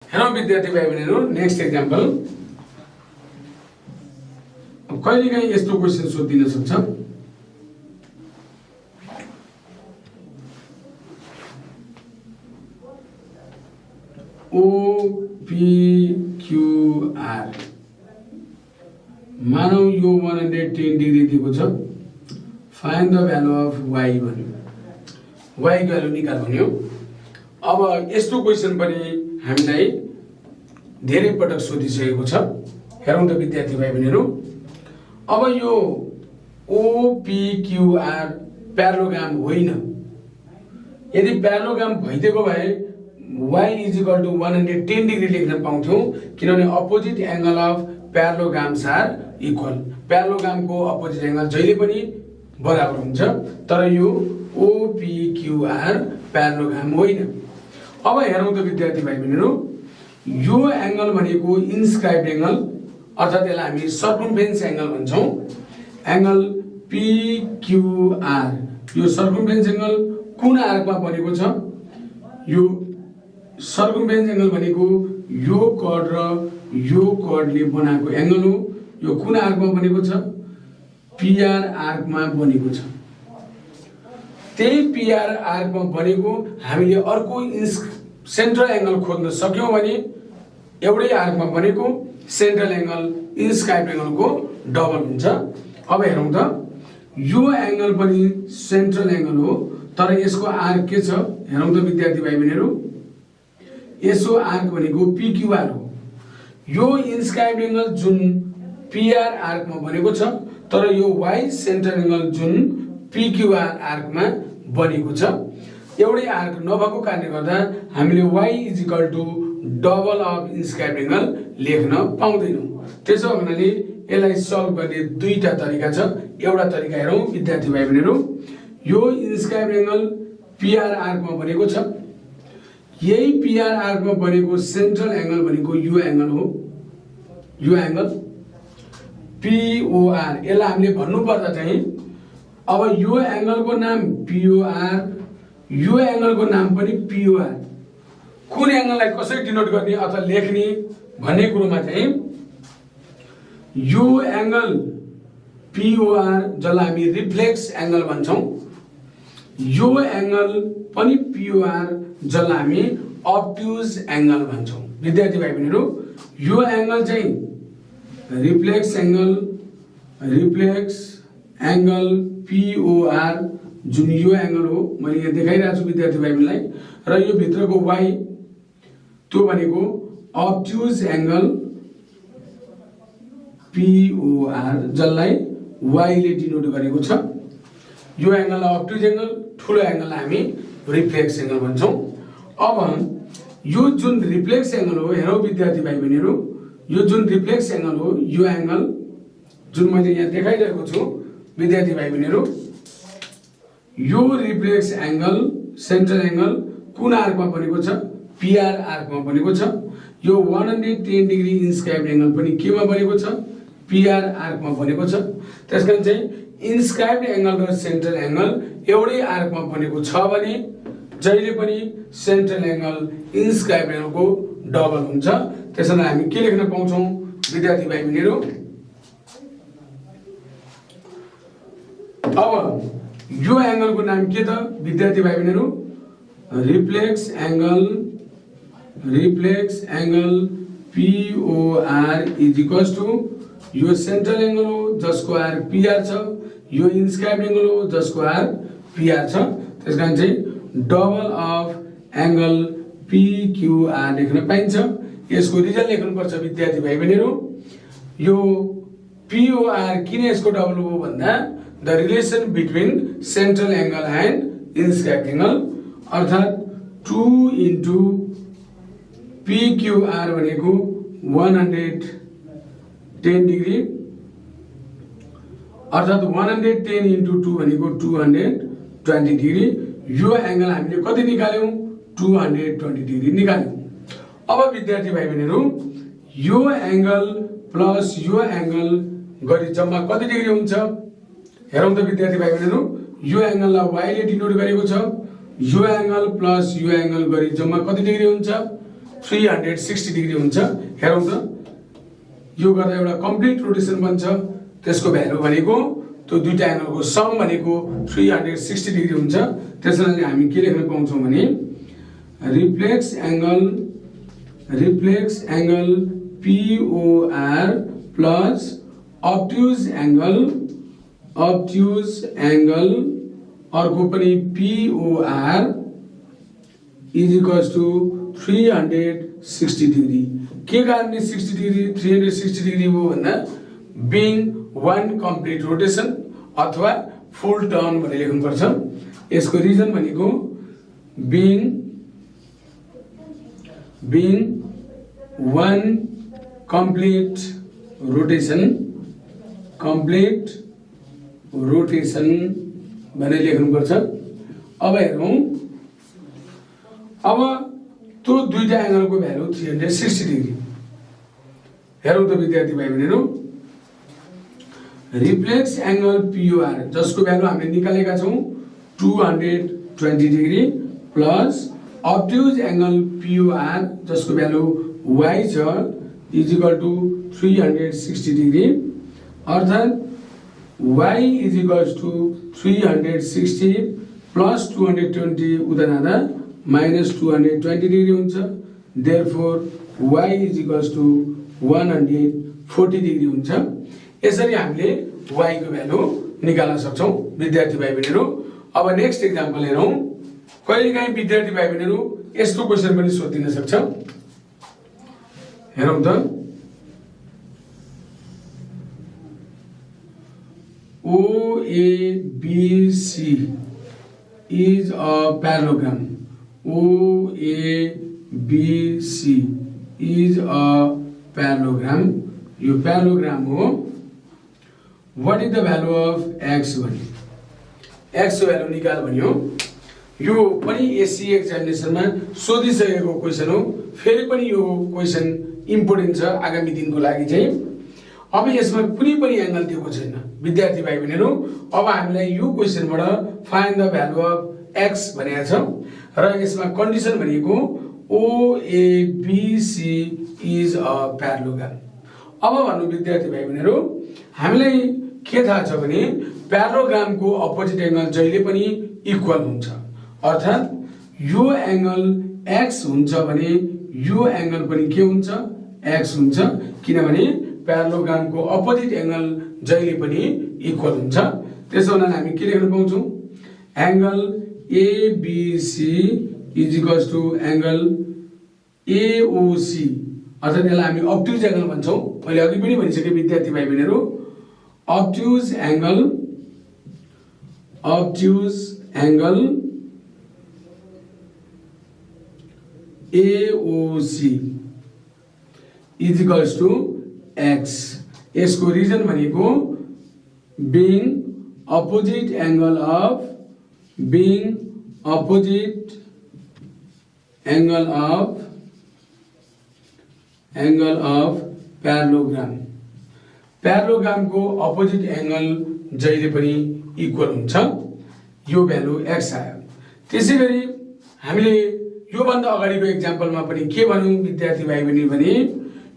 Hello विद्यार्थी भाइ बहिनीहरु, next example. कहिलेकाहीँ यस्तो क्वेशन सोधिन सक्छ। OPQR मानौ यो 110 डिग्री दिएको छ। Find the value of y भन्यो। y को भ्यालु निकाल भन्यो। अब यस्तो क्वेशन पनि हामीलाई धेरै पटक सोधिसकेको छ। हेरौँ त विद्यार्थी भाइ बहिनीहरु, अब यो OPQR प्यारालोग्राम होइन। यदि प्यारालोग्राम भइदिएको भए y = 110 डिग्री लेख्न पाउँथ्यौं, किनभने opposite angle of parallelograms are equal. प्यारालोग्रामको अपोजिट एंगल जहिले पनि बराबर हुन्छ, तर यो OPQR प्यारालोग्राम होइन। अब हेरौँ त विद्यार्थी भाइ बहिनीहरु, यो एंगल भनेको इन्स्क्राइब्ड एंगल, अर्थात यसलाई हामी सर्कमफेरेन्स एंगल भन्छौं। एंगल PQR यो सर्कमफेरेन्स एंगल कुन आर्कमा बनेको छ? यो सर्कमफेरेन्स एंगल भनेको यो कर्ड र यो कर्डले बनाएको एंगल हो। यो कुन आर्कमा बनेको छ? PR आर्कमा बनेको छ। त्यही PR आर्कमा बनेको हामीले अर्को सेन्ट्रल एंगल खोज्न सक्यौं भने एउटै आर्कमा बनेको सेन्ट्रल एंगल इन्स्क्राइब्ड एंगलको डबल हुन्छ। अब हेरौँ त, यो एंगल पनि सेन्ट्रल एंगल हो, तर यसको आर्क के छ? हेरौँ त विद्यार्थी भाइ बहिनीहरु, यसो आर्क भनेको PQR हो। यो इन्स्क्राइब्ड एंगल जुन PR आर्कमा बनेको छ, तर यो y सेन्ट्रल एंगल जुन PQR आर्कमा बनेको छ। एउटै आर्क नभएको कारणले गर्दा हामीले y = double of inscribed angle लेख्न पाउँदैनौं। त्यसो हुनाले यसलाई सल्भ गर्ने दुईटा तरिका छ। एउटा तरिका हेरौं विद्यार्थी भाइ बहिनीहरु, यो इन्स्क्राइब्ड एंगल PR आर्कमा बनेको छ। यही PR आर्कमा बनेको सेन्ट्रल एंगल भनेको यो एंगल हो। यो एंगल POR, यसलाई हामीले भन्नु पर्दा चाहिँ अब यो एंगलको नाम POR, यो एंगलको नाम पनि POR। कुन एंगललाई कसरी डिनोट गर्ने अथवा लेख्ने भन्ने कुरोमा चाहिँ यो एंगल POR जसलाई हामी रिफ्लेक्स एंगल भन्छौं, यो एंगल पनि POR जसलाई हामी ऑब्ट्यूज एंगल भन्छौं। विद्यार्थी भाइ बहिनीहरु, यो एंगल चाहिँ रिफ्लेक्स एंगल POR जुन यो एंगल हो, मैले यहाँ देखाइरहेको छु विद्यार्थी भाइ बहिनीलाई, र यो भित्रको y त्यो भनेको ऑब्ट्यूज एंगल POR जसलाई y ले डिनोट गरेको छ। यो एंगल ऑब्ट्यूज एंगल, ठूलो एंगल हामी रिफ्लेक्स एंगल भन्छौं। अब यो जुन रिफ्लेक्स एंगल हो, हेरौं विद्यार्थी भाइ बहिनीहरु, यो जुन रिफ्लेक्स एंगल हो, यो एंगल जुन मैले यहाँ देखाइरहेको छु विद्यार्थी भाइ बहिनीहरु, यो रिफ्लेक्स एंगल सेन्ट्रल एंगल कुन आर्कमा बनेको छ? PR आर्कमा बनेको छ। यो 110 डिग्री इन्स्क्राइब्ड एंगल पनि केमा बनेको छ? PR आर्कमा बनेको छ। त्यसकारण चाहिँ इन्स्क्राइब्ड एंगल र सेन्ट्रल एंगल एउटै आर्कमा बनेको छ भने जहिले पनि सेन्ट्रल एंगल इन्स्क्राइब्ड एंगलको डबल हुन्छ। त्यसैले हामी के लेख्न पाउँछौं विद्यार्थी भाइ बहिनीहरु? अब यो एंगलको नाम के त विद्यार्थी भाइ बहिनीहरु? रिफ्लेक्स एंगल POR = यो सेन्ट्रल एंगल हो जसको आर्क PR छ, यो इन्स्क्राइब्ड एंगल हो जसको आर्क PR छ। त्यसकारण चाहिँ डबल अफ एंगल PQR लेख्न पाइन्छ। यसको रिजल्ट लेख्नुपर्छ विद्यार्थी भाइ बहिनीहरु। यो POR किन यसको डबल हो भन्दा the relation between central angle and inscribed angle, अर्थात 2 * PQR भनेको 110 डिग्री, अर्थात 110 * 2 भनेको 220 डिग्री। यो एंगल हामीले कति निकाल्यौं? 220 डिग्री निकाल्यौं। अब विद्यार्थी भाइ बहिनीहरु, यो एंगल प्लस यो एंगल गरी जम्मा कति डिग्री हुन्छ? हेरौं त विद्यार्थी भाइ बहिनीहरु, यो एंगललाई y ले डिनोट गरेको छ। यो एंगल प्लस यो एंगल गरी जम्मा कति डिग्री हुन्छ? 360 डिग्री हुन्छ। हेरौँ त, यो गर्दा एउटा कम्प्लिट रोटेसन बन्छ। त्यसको भ्यालु भनेको त्यो दुईटा एंगलको सम भनेको 360 डिग्री हुन्छ। त्यसैले हामी के लेख्न पाउँछौँ भने reflex angle POR plus obtuse angle अर्को पनि POR is equals to 360 degree. के कारणले 60 डिग्री 360 डिग्री हो भन्दा बीइङ वन कम्प्लिट रोटेसन अथवा फुल टर्न भनेर लेख्नुपर्छ। यसको रिजन भनेको बीइङ वन कम्प्लिट रोटेसन भनेर लेख्नुपर्छ। अब हेरौँ, अब त्यो दुईटा एंगलको भ्यालु 360 डिग्री। हेरौँ त विद्यार्थी भाइ बहिनीहरु, रिफ्लेक्स एंगल POR जसको भ्यालु हामीले निकालेका छौं 220 degree plus obtuse angle POR जसको भ्यालु y छ इज इक्वल टू 360 डिग्री। अर्थात y is equals to 360 plus 220 उता जाँदा माइनस 220 डिग्री हुन्छ। Therefore y is equals to 140 degree हुन्छ। यसरी हामीले y को भ्यालु निकाल्न सक्छौं विद्यार्थी भाइ बहिनीहरु। अब नेक्स्ट एक्जाम्पल हेरौं। कहिलेकाहीँ विद्यार्थी भाइ बहिनीहरु यस्तो क्वेशन पनि सोधिन सक्छ। हेरौं त, OABC is a parallelogram. OABC is a parallelogram. यो parallelogram हो। What is the value of x भन्यो? x को भ्यालु निकाल भन्यो। यो पनि एससी एक्जामिनेसनमा सोधिसकेको क्वेशन हो। फेरि पनि यो क्वेशन इम्पोर्टेन्ट छ आगामी दिनको लागि चाहिँ। अब यसमा कुनै पनि एंगल दिएको छैन विद्यार्थी भाइ बहिनीहरु। अब हामीलाई यो क्वेशनबाट find the value of x भनेको छ र यसमा कन्डिसन भनेको OABC इज अ प्यारालोग्राम। अब भन्नु विद्यार्थी भाइ बहिनीहरु, हामीलाई के थाहा छ भने प्यारालोग्रामको अपोजिट एंगल जहिले पनि इक्वल हुन्छ। अर्थात यो एंगल x हुन्छ भने यो एंगल पनि के हुन्छ x हुन्छ, किनभने प्यारालोग्रामको अपोजिट एंगल जहिले पनि इक्वल हुन्छ। त्यसोले हामी के लेख्न पाउँछौं, angle ABC is equals to angle AOC। अर्थात यसलाई हामी obtuse एंगल भन्छौं। मैले अघि पनि भनिसके विद्यार्थी भाइ बहिनीहरु, obtuse angle AOC is equals to x। यसको रिजन भनेको being opposite angle of parallelogram. Parallelogram को अपोजिट एंगल जहिले पनि इक्वल हुन्छ। यो भ्यालु x आयो। त्यसैगरी हामीले यो भन्दा अगाडिको एक्जाम्पलमा पनि के भन्यौ विद्यार्थी भाइ बहिनी भने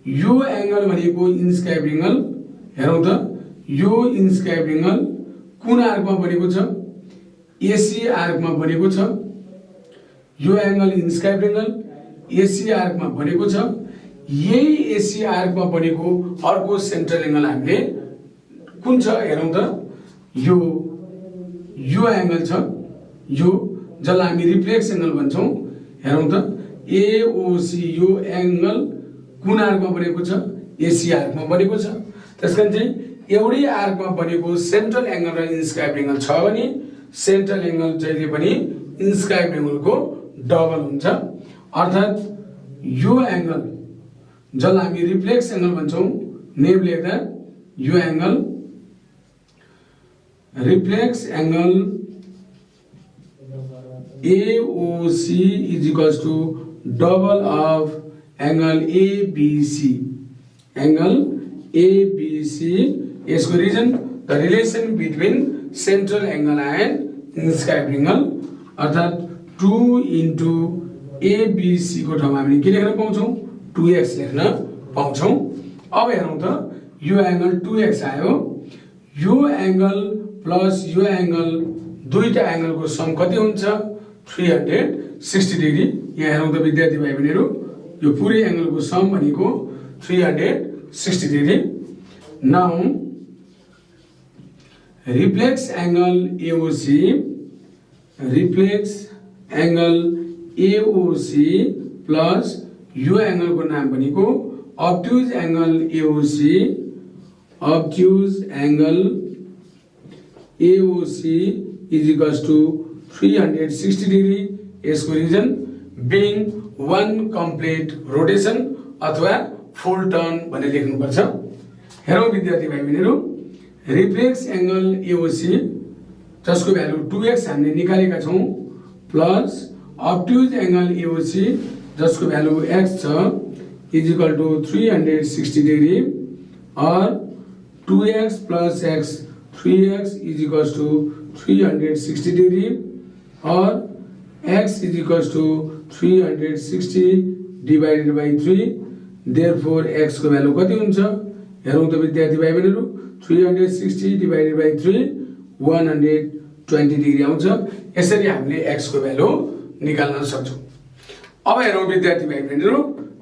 यो एंगल भनेको इन्स्क्राइब एंगल। हेरौं त, यो इन्स्क्राइब एंगल कुन आर्कमा बनेको छ, AC आर्कमा बनेको छ। यो एंगल इन्स्क्राइब एंगल AC आर्कमा बनेको छ। यही AC आर्कमा बनेको अर्को सेन्ट्रल एंगल हामीले कुन छ हेरौं त, यो एंगल छ, यो जसलाई हामी रिफ्लेक्स एंगल भन्छौं। हेरौं त, AOC यो एंगल कुन आर्कमा बनेको छ, AC आर्कमा बनेको छ। त्यसकारण चाहिँ एउटै आर्कमा बनेको सेन्ट्रल एंगल र इन्स्क्राइब एंगल छ भने सेन्ट्रल एंगल जहिले पनि इन्स्क्राइब एंगलको डबल हुन्छ। अर्थात यो एंगल जसलाई हामी रिफ्लेक्स एंगल भन्छौं, नेम लेख्दा यो angle reflex angle AOC is equals to double of angle ABC. Angle ABC is the reason the relation between central angle and inscribed angle. अर्थात 2 into एबिसी को ठाउँमा हामीले के लेख्न पाउँछौँ 2x लेख्न पाउँछौँ। अब हेरौँ त यो एंगल 2x आयो, यो एंगल प्लस यो एंगल दुईटा एंगलको सम कति हुन्छ 360 डिग्री। यहाँ हेरौँ त विद्यार्थी भाइ बहिनीहरु यो पुरै एंगलको सम भनेको 360 डिग्री। Now reflex angle AOC, reflex angle AOC plus यो एंगल को नाम भनेको obtuse angle AOC, obtuse angle AOC is equals to 360 degree. यसको reason being one complete rotation अथवा फुल टर्न भनेर लेख्नुपर्छ। हेरौँ विद्यार्थी भाइ बहिनीहरु रिफ्लेक्स एंगल AOC जसको भ्यालु 2x हामीले निकालेका छौं प्लस ऑब्ट्यूज एंगल AOC जसको भ्यालु x छ इज इक्वल टू 360 डिग्री और 2x plus x 3x is equal to 360 degree और x is equal to 360 divided by 3। Therefore x को value कति हुन्छ हेरौँ त विद्यार्थी भाइ बहिनीहरु 360 डिवाइडेड बाई 3 120 डिग्री आउँछ। यसरी हामीले x को भ्यालु निकाल्न सक्छौं। अब हेरौँ विद्यार्थी भाइ बहिनीहरु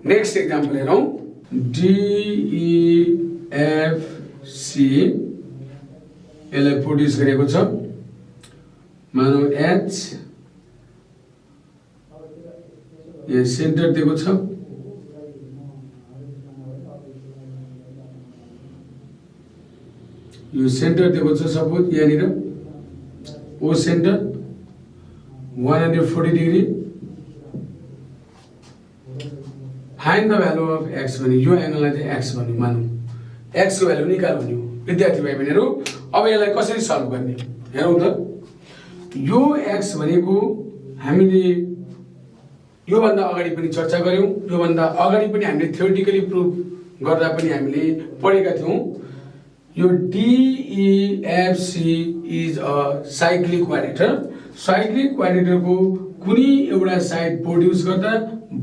नेक्स्ट एक्जाम्पल हेरौँ DEFC यसलाई प्रोड्युस गरेको छ। मानौ H यहाँ सेन्टर दिएको छ, यो सेन्टर दिएको छ सपोज यहाँनिर O centre 140 degree. Find the value of x भने यो एंगललाई चाहिँ x भन्नु मानौ, x को भ्यालु निकाल भन्नु विद्यार्थी भाइ बहिनीहरु। अब यसलाई कसरी सल्भ गर्ने हेरौँ त। यो x भनेको हामीले यो भन्दा अगाडि पनि चर्चा गर्यौं, यो भन्दा अगाडि पनि हामीले थ्योरेटिकली प्रुफ गर्दा पनि हामीले पढेका थियौं। यो DEFC is a cyclic क्वाड्रेटर। Cyclic क्वाड्रेटर को कुनै एउटा साइड प्रोड्युस गर्दा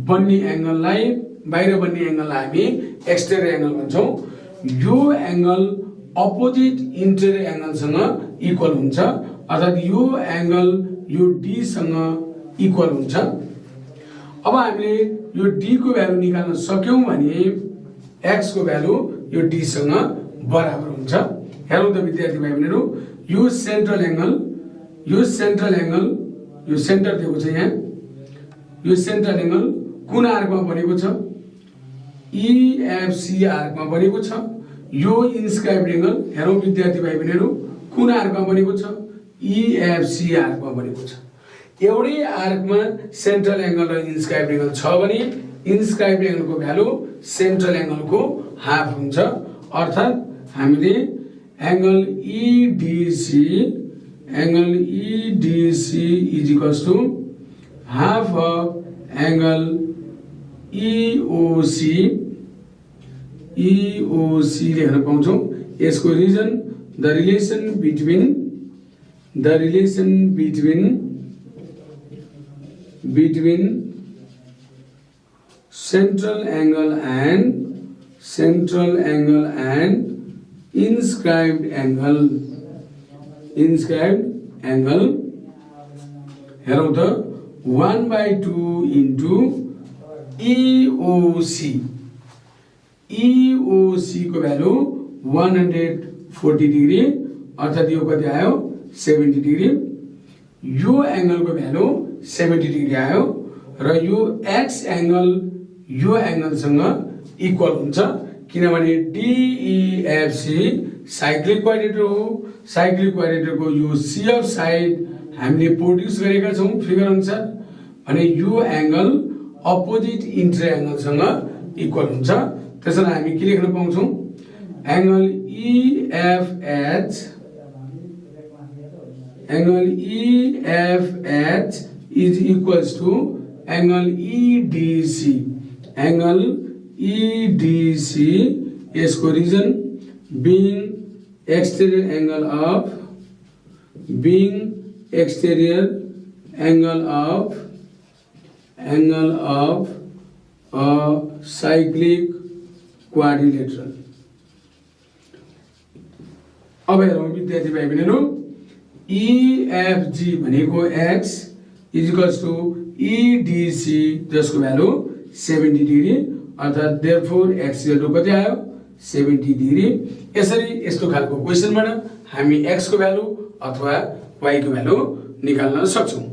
बन्ने एंगललाई बाहिर बन्ने एंगललाई हामी एक्सटेरियर एंगल भन्छौं। यो एंगल अपोजिट इन्टेरियर एंगल सँग इक्वल हुन्छ, अर्थात यो एंगल यो D सँग इक्वल हुन्छ। अब हामीले यो D को भ्यालु निकाल्न सक्यौं भने x को भ्यालु यो D सँग बराबर हुन्छ। हेरौँ त विद्यार्थी भाइ बहिनीहरु यो सेन्ट्रल एंगल यो सेन्टर दिएको छ यहाँ, यो सेन्ट्रल एंगल कुन आर्कमा बनेको छ EFC आर्कमा बनेको छ। यो इन्स्क्राइब्ड एंगल हेरौँ विद्यार्थी भाइ बहिनीहरु कुन आर्कमा बनेको छ EFC आर्कमा बनेको छ। एउटै आर्कमा सेन्ट्रल एंगल र इन्स्क्राइब्ड एंगल छ भने इन्स्क्राइब्ड एंगल को भ्यालु सेन्ट्रल एंगल को हाफ हुन्छ, अर्थात हामीले angle EDC is equals to half of angle EOC लेख्न पाउँछौं। यसको reason the relation between central angle and inscribed angle हेरौँ त 1/2 into EOC को भ्यालु 140 डिग्री अर्थात यो कति आयो 70 डिग्री। यो एंगल को भ्यालु 70 डिग्री आयो र यो x एंगल यो एंगल सँग इक्वल हुन्छ किनभने DEFC साइक्लिक क्वाड्रेटर हो। साइक्लिक क्वाड्रेटर को यो C अफ साइड हामीले प्रोड्युस गरेका छौं फिगर अनुसार भने यो एंगल अपोजिट इन्टर एंगल सँग इक्वल हुन्छ। त्यसैले हामी के लेख्न पाउँछौं angle EFH is equals to angle EDC यसको reason being exterior angle of angle of a cyclic quadrilateral. अब हेरौँ विद्यार्थी भाइ बहिनीहरू, EFG भनेको x इजिकल्स टु EDC जसको भ्यालु 70 डिग्री, अर्थात् देयरफोर x इक्वल कति आयो 70 डिग्री। यसरी यस्तो खालको क्वेशनबाट हामी x को भ्यालु अथवा y को भ्यालु निकाल्न सक्छौं।